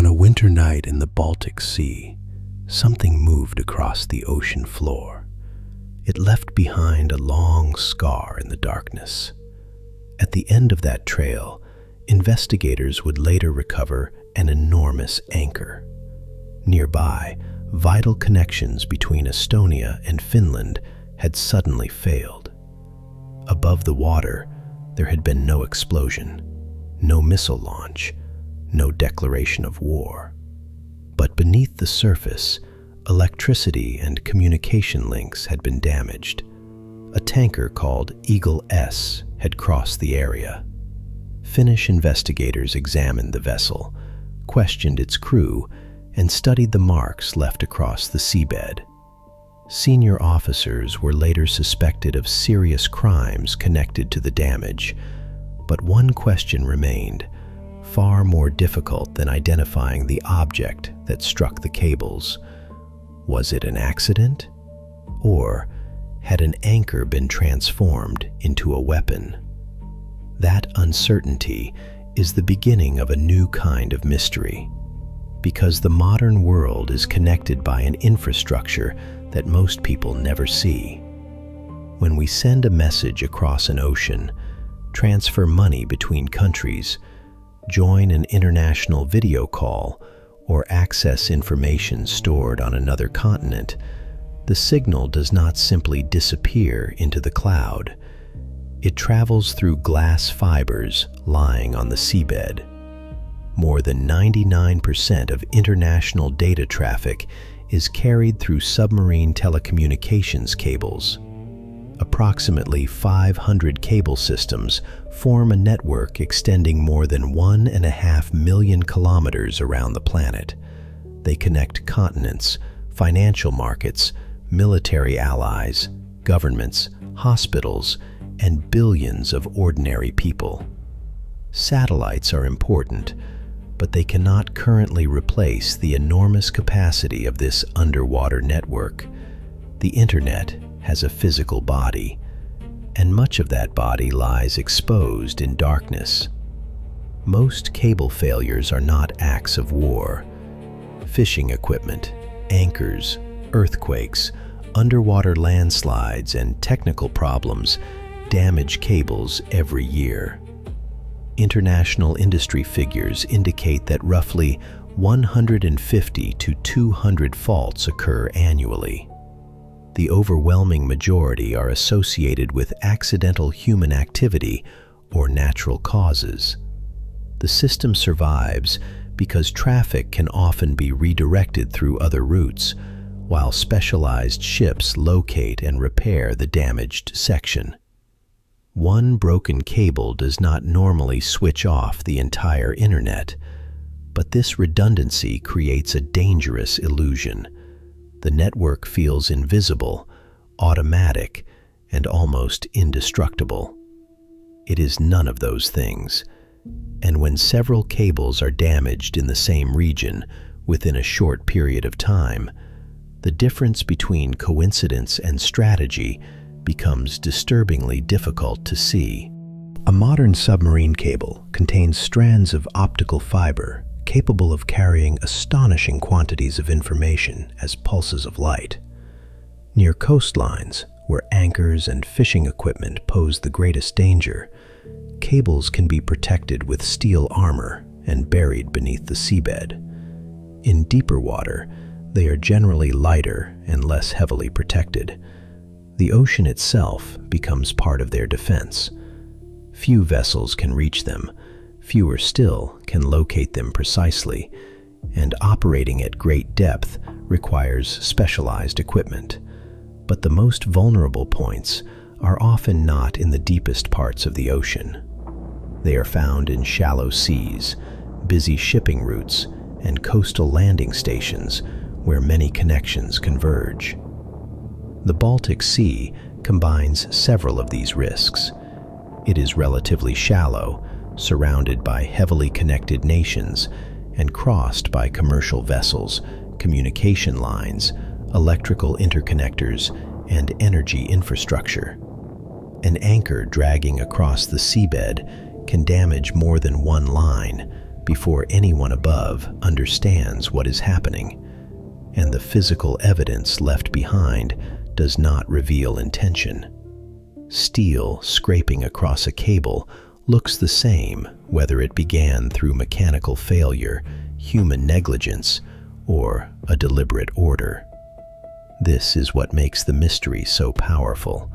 On a winter night in the Baltic Sea, something moved across the ocean floor. It left behind a long scar in the darkness. At the end of that trail, investigators would later recover an enormous anchor. Nearby, vital connections between Estonia and Finland had suddenly failed. Above the water, there had been no explosion, no missile launch, no declaration of war. But beneath the surface, electricity and communication links had been damaged. A tanker called Eagle S had crossed the area. Finnish investigators examined the vessel, questioned its crew, and studied the marks left across the seabed. Senior officers were later suspected of serious crimes connected to the damage, but one question remained, far more difficult than identifying the object that struck the cables. Was it an accident? Or had an anchor been transformed into a weapon? That uncertainty is the beginning of a new kind of mystery, because the modern world is connected by an infrastructure that most people never see. When we send a message across an ocean, transfer money between countries, join an international video call, or access information stored on another continent, the signal does not simply disappear into the cloud. It travels through glass fibers lying on the seabed. More than 99% of international data traffic is carried through submarine telecommunications cables. Approximately 500 cable systems form a network extending more than 1.5 million kilometers around the planet. They connect continents, financial markets, military allies, governments, hospitals, and billions of ordinary people. Satellites are important, but they cannot currently replace the enormous capacity of this underwater network. The Internet has a physical body, and much of that body lies exposed in darkness. Most cable failures are not acts of war. Fishing equipment, anchors, earthquakes, underwater landslides, and technical problems damage cables every year. International industry figures indicate that roughly 150 to 200 faults occur annually. The overwhelming majority are associated with accidental human activity or natural causes. The system survives because traffic can often be redirected through other routes, while specialized ships locate and repair the damaged section. One broken cable does not normally switch off the entire internet, but this redundancy creates a dangerous illusion. The network feels invisible, automatic, and almost indestructible. It is none of those things. And when several cables are damaged in the same region within a short period of time, the difference between coincidence and strategy becomes disturbingly difficult to see. A modern submarine cable contains strands of optical fiber capable of carrying astonishing quantities of information as pulses of light. Near coastlines, where anchors and fishing equipment pose the greatest danger, cables can be protected with steel armor and buried beneath the seabed. In deeper water, they are generally lighter and less heavily protected. The ocean itself becomes part of their defense. Few vessels can reach them, fewer still can locate them precisely, and operating at great depth requires specialized equipment. But the most vulnerable points are often not in the deepest parts of the ocean. They are found in shallow seas, busy shipping routes, and coastal landing stations where many connections converge. The Baltic Sea combines several of these risks. It is relatively shallow, surrounded by heavily connected nations, and crossed by commercial vessels, communication lines, electrical interconnectors, and energy infrastructure. An anchor dragging across the seabed can damage more than one line, before anyone above understands what is happening, and the physical evidence left behind does not reveal intention. Steel scraping across a cable looks the same whether it began through mechanical failure, human negligence, or a deliberate order. This is what makes the mystery so powerful.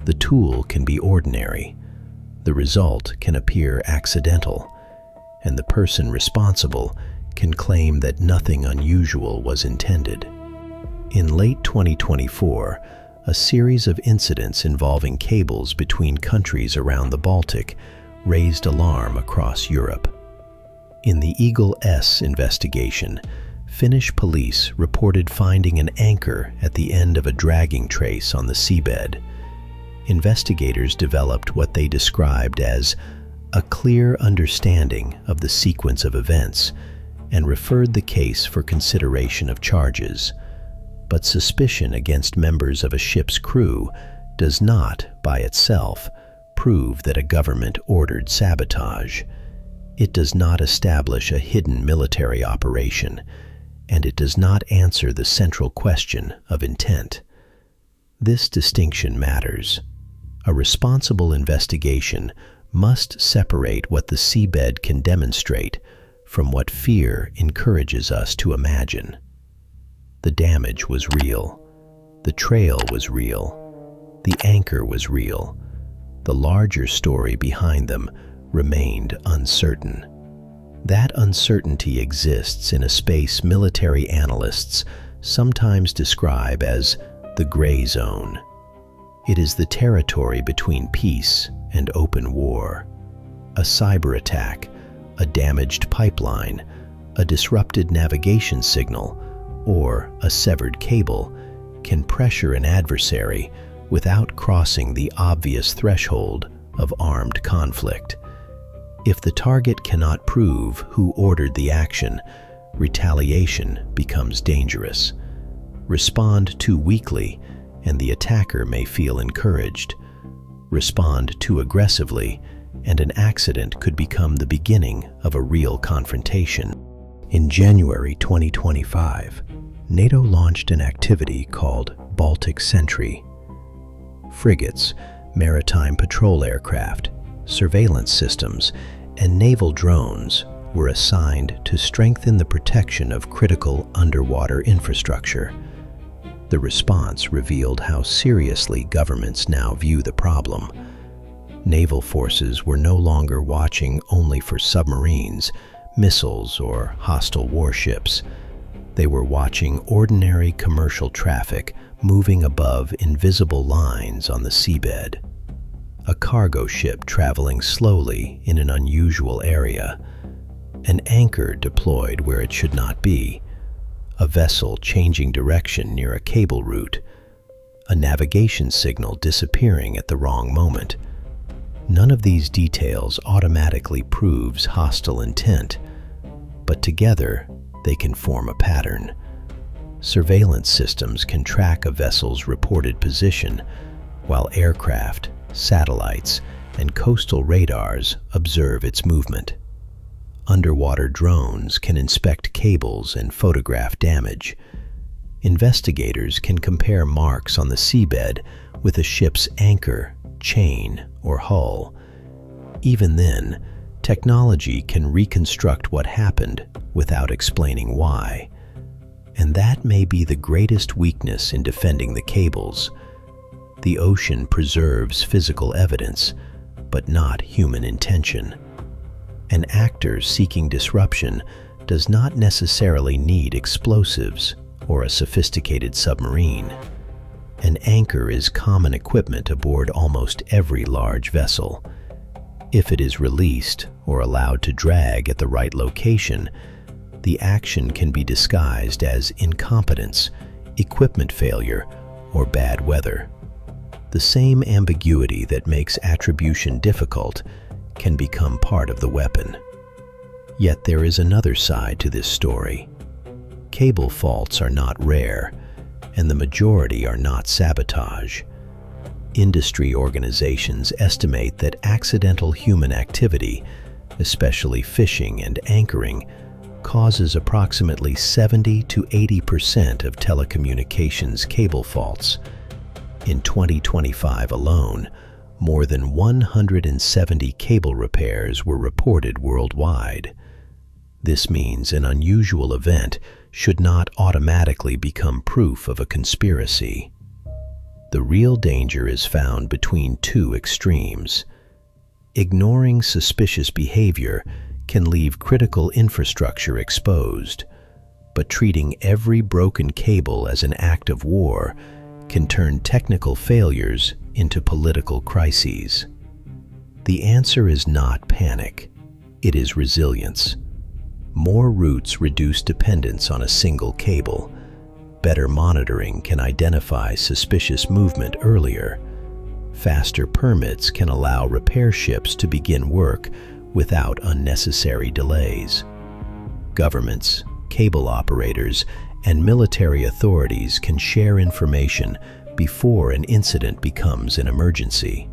The tool can be ordinary, the result can appear accidental, and the person responsible can claim that nothing unusual was intended. In late 2024, a series of incidents involving cables between countries around the Baltic raised alarm across Europe. In the Eagle S investigation, Finnish police reported finding an anchor at the end of a dragging trace on the seabed. Investigators developed what they described as a clear understanding of the sequence of events and referred the case for consideration of charges. But suspicion against members of a ship's crew does not, by itself, prove that a government ordered sabotage. It does not establish a hidden military operation, and it does not answer the central question of intent. This distinction matters. A responsible investigation must separate what the seabed can demonstrate from what fear encourages us to imagine. The damage was real. The trail was real. The anchor was real. The larger story behind them remained uncertain. That uncertainty exists in a space military analysts sometimes describe as the gray zone. It is the territory between peace and open war. A cyber attack, a damaged pipeline, a disrupted navigation signal, or a severed cable can pressure an adversary without crossing the obvious threshold of armed conflict. If the target cannot prove who ordered the action, retaliation becomes dangerous. Respond too weakly, and the attacker may feel encouraged. Respond too aggressively, and an accident could become the beginning of a real confrontation. In January 2025, NATO launched an activity called Baltic Sentry. Frigates, maritime patrol aircraft, surveillance systems, and naval drones were assigned to strengthen the protection of critical underwater infrastructure. The response revealed how seriously governments now view the problem. Naval forces were no longer watching only for submarines, missiles, or hostile warships. They were watching ordinary commercial traffic moving above invisible lines on the seabed. A cargo ship traveling slowly in an unusual area. An anchor deployed where it should not be. A vessel changing direction near a cable route. A navigation signal disappearing at the wrong moment. None of these details automatically proves hostile intent, but together they can form a pattern. Surveillance systems can track a vessel's reported position, while aircraft, satellites, and coastal radars observe its movement. Underwater drones can inspect cables and photograph damage. Investigators can compare marks on the seabed with a ship's anchor, chain, or hull. Even then, technology can reconstruct what happened without explaining why. And that may be the greatest weakness in defending the cables. The ocean preserves physical evidence, but not human intention. An actor seeking disruption does not necessarily need explosives or a sophisticated submarine. An anchor is common equipment aboard almost every large vessel. If it is released or allowed to drag at the right location, the action can be disguised as incompetence, equipment failure, or bad weather. The same ambiguity that makes attribution difficult can become part of the weapon. Yet there is another side to this story. Cable faults are not rare, and the majority are not sabotage. Industry organizations estimate that accidental human activity, especially fishing and anchoring, causes approximately 70 to 80% of telecommunications cable faults. In 2025 alone, more than 170 cable repairs were reported worldwide. This means an unusual event should not automatically become proof of a conspiracy. The real danger is found between two extremes. Ignoring suspicious behavior can leave critical infrastructure exposed, but treating every broken cable as an act of war can turn technical failures into political crises. The answer is not panic, it is resilience. More routes reduce dependence on a single cable. Better monitoring can identify suspicious movement earlier. Faster permits can allow repair ships to begin work without unnecessary delays. Governments, cable operators, and military authorities can share information before an incident becomes an emergency.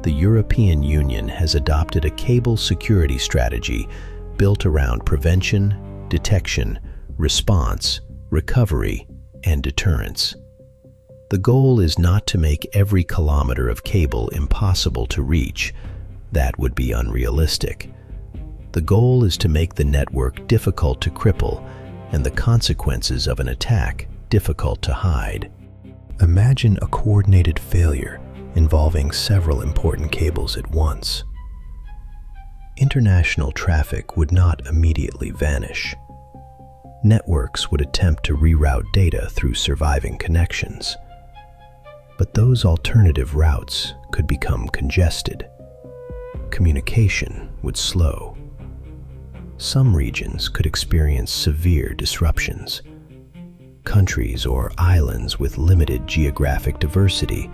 The European Union has adopted a cable security strategy built around prevention, detection, response, recovery, and deterrence. The goal is not to make every kilometer of cable impossible to reach. That would be unrealistic. The goal is to make the network difficult to cripple and the consequences of an attack difficult to hide. Imagine a coordinated failure involving several important cables at once. International traffic would not immediately vanish. Networks would attempt to reroute data through surviving connections. But those alternative routes could become congested. Communication would slow. Some regions could experience severe disruptions. Countries or islands with limited geographic diversity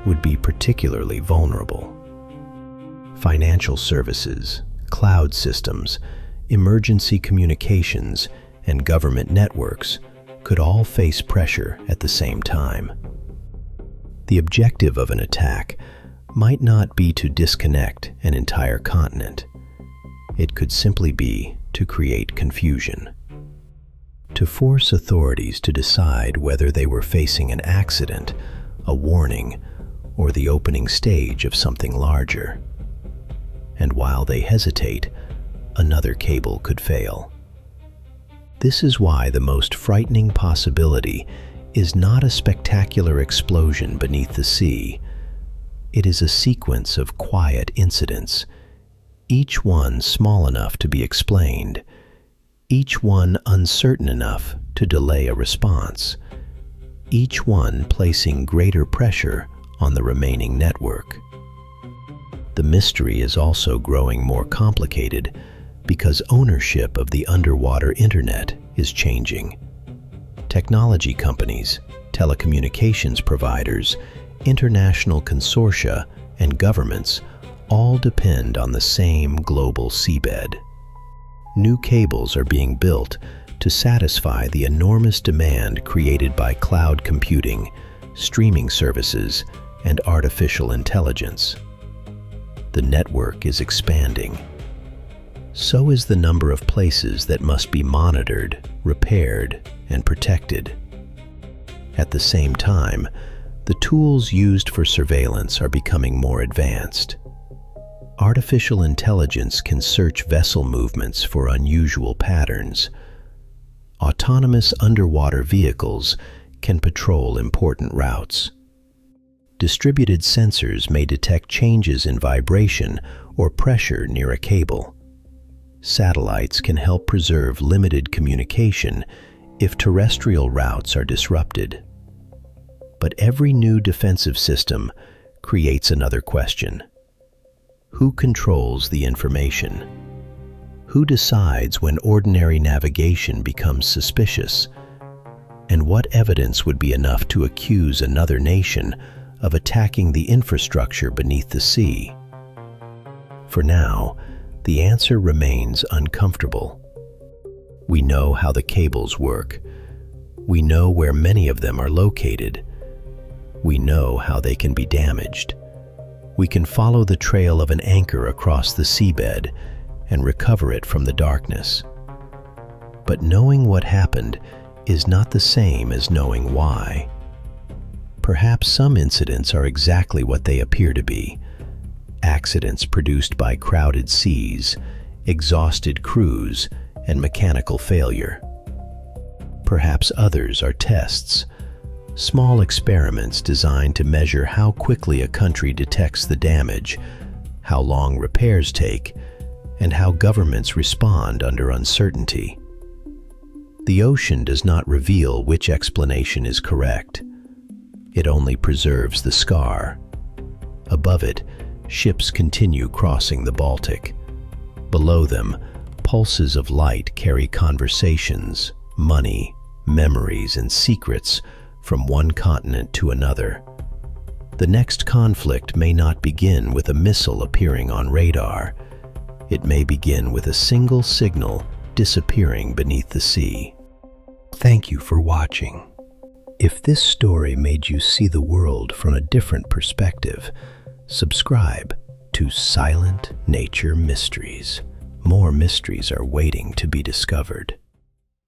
would be particularly vulnerable. Financial services, cloud systems, emergency communications, and government networks could all face pressure at the same time. The objective of an attack might not be to disconnect an entire continent. It could simply be to create confusion, to force authorities to decide whether they were facing an accident, a warning, or the opening stage of something larger. And while they hesitate, another cable could fail. This is why the most frightening possibility is not a spectacular explosion beneath the sea. It is a sequence of quiet incidents, each one small enough to be explained, each one uncertain enough to delay a response, each one placing greater pressure on the remaining network. The mystery is also growing more complicated because ownership of the underwater internet is changing. Technology companies, telecommunications providers, international consortia, and governments all depend on the same global seabed. New cables are being built to satisfy the enormous demand created by cloud computing, streaming services, and artificial intelligence. The network is expanding. So is the number of places that must be monitored, repaired, and protected. At the same time, the tools used for surveillance are becoming more advanced. Artificial intelligence can search vessel movements for unusual patterns. Autonomous underwater vehicles can patrol important routes. Distributed sensors may detect changes in vibration or pressure near a cable. Satellites can help preserve limited communication if terrestrial routes are disrupted. But every new defensive system creates another question. Who controls the information? Who decides when ordinary navigation becomes suspicious? And what evidence would be enough to accuse another nation of attacking the infrastructure beneath the sea? For now, the answer remains uncomfortable. We know how the cables work. We know where many of them are located. We know how they can be damaged. We can follow the trail of an anchor across the seabed and recover it from the darkness. But knowing what happened is not the same as knowing why. Perhaps some incidents are exactly what they appear to be: accidents produced by crowded seas, exhausted crews, and mechanical failure. Perhaps others are tests, small experiments designed to measure how quickly a country detects the damage, how long repairs take, and how governments respond under uncertainty. The ocean does not reveal which explanation is correct. It only preserves the scar. Above it, ships continue crossing the Baltic. Below them, pulses of light carry conversations, money, memories, and secrets from one continent to another. The next conflict may not begin with a missile appearing on radar. It may begin with a single signal disappearing beneath the sea. Thank you for watching. If this story made you see the world from a different perspective, subscribe to Silent Nature Mysteries. More mysteries are waiting to be discovered.